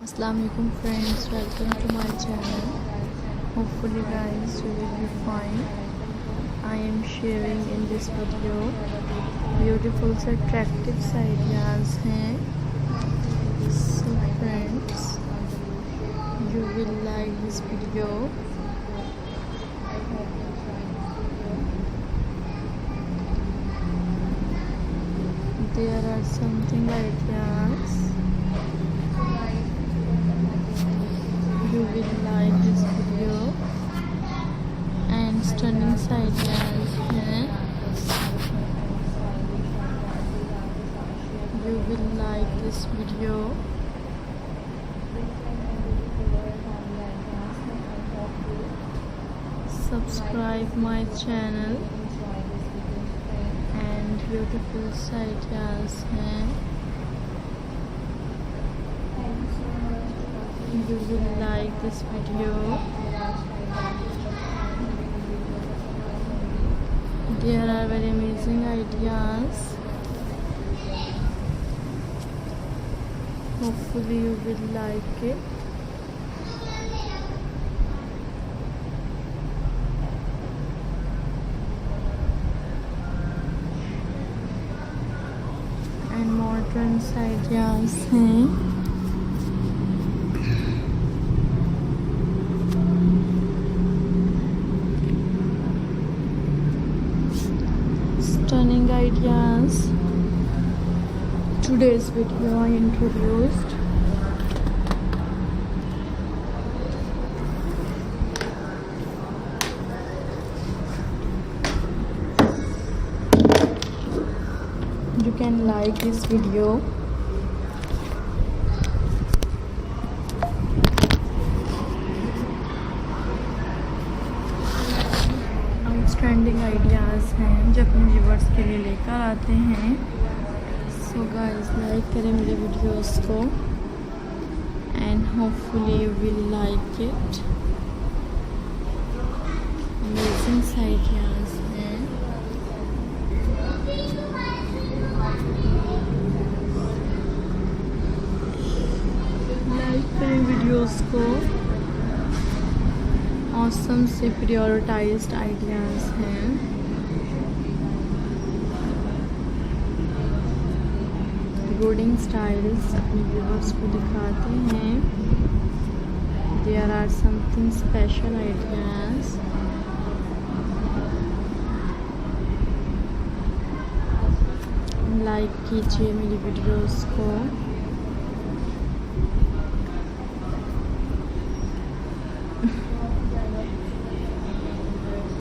Assalamualaikum friends, welcome to my channel. Hopefully guys you will be fine. I am sharing in this video beautiful से attractive से ideas हैं. So friends, you will like this video. There are something ideas. You will like this video and stunning ideas हैं. You will like this video. Subscribe my channel and beautiful ideas हैं. You will like this video. There are very amazing ideas. Hopefully you will like it. And modern ideas हैं. Stunning ideas. Today's video I introduced you can like this video. Outstanding ideas हैं जो अपने viewers के लिए लेकर आते हैं. So guys like करें मेरे वीडियोस को and hopefully you will like it. Amazing ideas हैं. लाइक करें वीडियोस को. ऑसम से प्रायोरिटाइज्ड आइडियाज़ हैं. कोडिंग स्टाइल्स अपने व्यूवर्स को दिखाते हैं. There are something special ideas. Like कीजिए मेरी वीडियोस को.